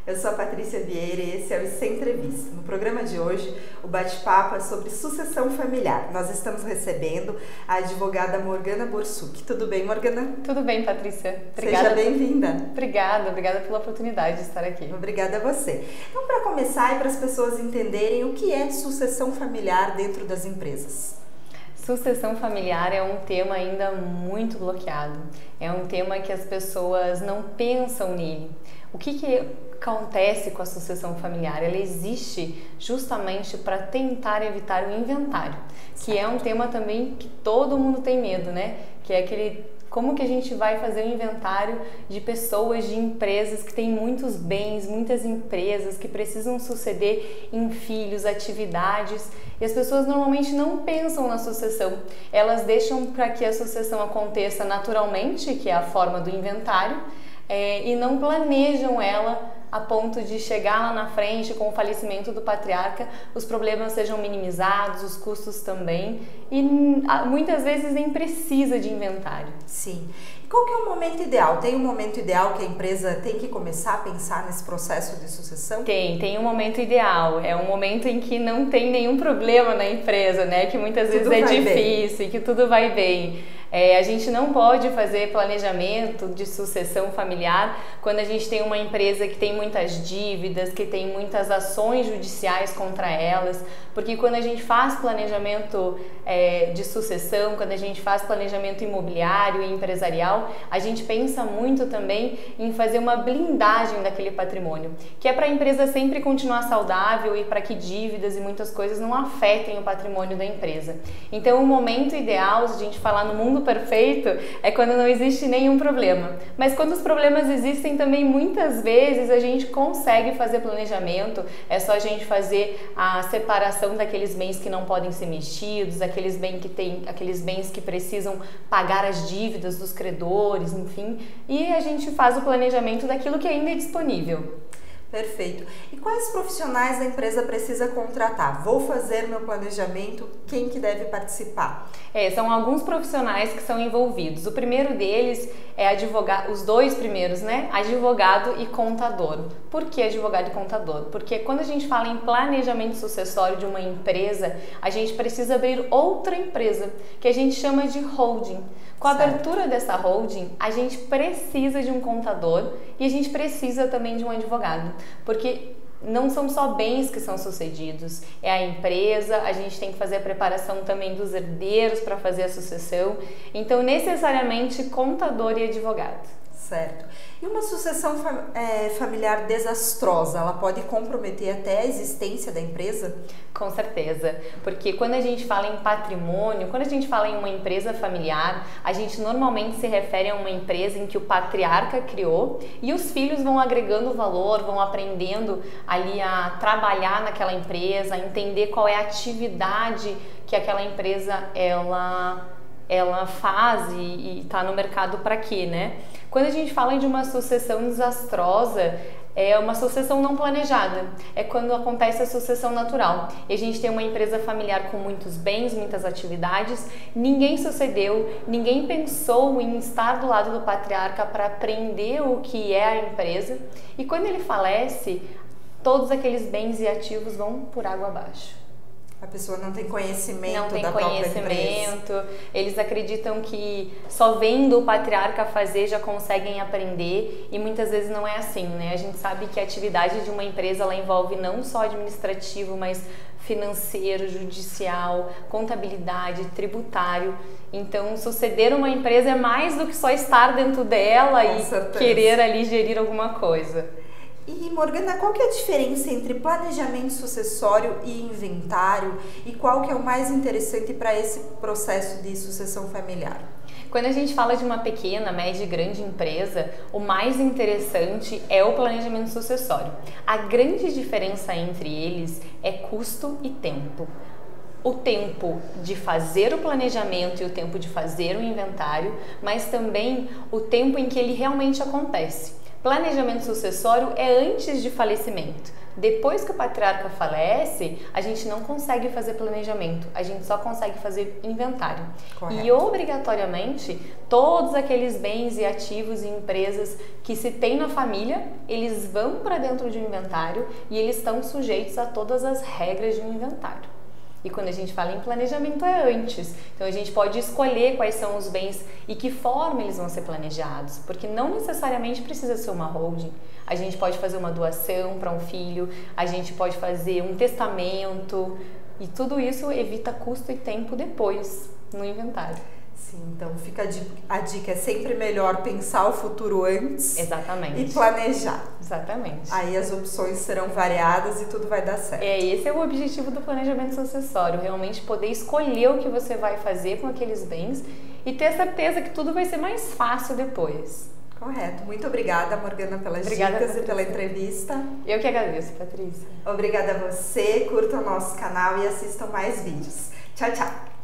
Eu sou a Patrícia Vieira e esse é o IC Entrevista. No programa de hoje, o bate-papo é sobre sucessão familiar. Nós estamos recebendo a advogada Morgana Borsuk. Tudo bem, Morgana? Tudo bem, Patrícia. Obrigada. Seja bem-vinda. Obrigada pela oportunidade de estar aqui. Obrigada a você. Então, para começar e para as pessoas entenderem o que é sucessão familiar dentro das empresas. Sucessão familiar é um tema ainda muito bloqueado. É um tema que as pessoas não pensam nele. O que acontece com a sucessão familiar? Ela existe justamente para tentar evitar o inventário, que é um tema também que todo mundo tem medo, né? Que é aquele... Como que a gente vai fazer um inventário de pessoas, de empresas que têm muitos bens, muitas empresas que precisam suceder em filhos, atividades, e as pessoas normalmente não pensam na sucessão. Elas deixam para que a sucessão aconteça naturalmente, que é a forma do inventário, e não planejam ela a ponto de chegar lá na frente com o falecimento do patriarca, os problemas sejam minimizados, os custos também, e muitas vezes nem precisa de inventário. Sim. E qual que é o momento ideal? Tem um momento ideal que a empresa tem que começar a pensar nesse processo de sucessão? Tem um momento ideal. É um momento em que não tem nenhum problema na empresa, né? Que muitas vezes é difícil e que tudo vai bem. A gente não pode fazer planejamento de sucessão familiar quando a gente tem uma empresa que tem muitas dívidas, que tem muitas ações judiciais contra elas, porque quando a gente faz planejamento de sucessão, quando a gente faz planejamento imobiliário e empresarial, a gente pensa muito também em fazer uma blindagem daquele patrimônio, que é para a empresa sempre continuar saudável e para que dívidas e muitas coisas não afetem o patrimônio da empresa. Então, o momento ideal, se a gente falar no mundo perfeito, é quando não existe nenhum problema. Mas quando os problemas existem também, muitas vezes a gente consegue fazer planejamento, é só a gente fazer a separação daqueles bens que não podem ser mexidos, aqueles bens que precisam pagar as dívidas dos credores, enfim, e a gente faz o planejamento daquilo que ainda é disponível. Perfeito. E quais profissionais a empresa precisa contratar? Vou fazer meu planejamento, quem que deve participar? São alguns profissionais que são envolvidos. O primeiro deles é advogado, os dois primeiros, né? Advogado e contador. Por que advogado e contador? Porque quando a gente fala em planejamento sucessório de uma empresa, a gente precisa abrir outra empresa, que a gente chama de holding. Com a abertura dessa holding, a gente precisa de um contador e a gente precisa também de um advogado, porque não são só bens que são sucedidos, é a empresa, a gente tem que fazer a preparação também dos herdeiros para fazer a sucessão, então necessariamente contador e advogado. Certo. E uma sucessão familiar desastrosa, ela pode comprometer até a existência da empresa? Com certeza, porque quando a gente fala em patrimônio, quando a gente fala em uma empresa familiar, a gente normalmente se refere a uma empresa em que o patriarca criou e os filhos vão agregando valor, vão aprendendo ali a trabalhar naquela empresa, a entender qual é a atividade que aquela empresa ela faz e está no mercado para quê, né? Quando a gente fala de uma sucessão desastrosa, é uma sucessão não planejada, é quando acontece a sucessão natural. E a gente tem uma empresa familiar com muitos bens, muitas atividades, ninguém sucedeu, ninguém pensou em estar do lado do patriarca para aprender o que é a empresa, e quando ele falece, todos aqueles bens e ativos vão por água abaixo. A pessoa não tem conhecimento da própria empresa. Eles acreditam que só vendo o patriarca fazer já conseguem aprender e muitas vezes não é assim, né? A gente sabe que a atividade de uma empresa ela envolve não só administrativo, mas financeiro, judicial, contabilidade, tributário. Então, suceder uma empresa é mais do que só estar dentro dela e querer ali gerir alguma coisa. E Morgana, qual que é a diferença entre planejamento sucessório e inventário e qual que é o mais interessante para esse processo de sucessão familiar? Quando a gente fala de uma pequena, média e grande empresa, o mais interessante é o planejamento sucessório. A grande diferença entre eles é custo e tempo. O tempo de fazer o planejamento e o tempo de fazer o inventário, mas também o tempo em que ele realmente acontece. Planejamento sucessório é antes de falecimento. Depois que o patriarca falece, a gente não consegue fazer planejamento, a gente só consegue fazer inventário. Correto. E obrigatoriamente, todos aqueles bens e ativos e empresas que se tem na família, eles vão para dentro de um inventário e eles estão sujeitos a todas as regras de um inventário. E quando a gente fala em planejamento é antes, então a gente pode escolher quais são os bens e que forma eles vão ser planejados, porque não necessariamente precisa ser uma holding. A gente pode fazer uma doação para um filho, a gente pode fazer um testamento e tudo isso evita custo e tempo depois no inventário. Sim, então fica a dica, é sempre melhor pensar o futuro antes. Exatamente. E planejar. Exatamente. Aí as opções serão variadas e tudo vai dar certo. Esse é o objetivo do planejamento sucessório, realmente poder escolher o que você vai fazer com aqueles bens e ter certeza que tudo vai ser mais fácil depois. Correto. Muito obrigada, Morgana, pelas dicas, Patrícia, e pela entrevista. Eu que agradeço, Patrícia. Obrigada a você, curtam o nosso canal e assistam mais vídeos. Tchau, tchau!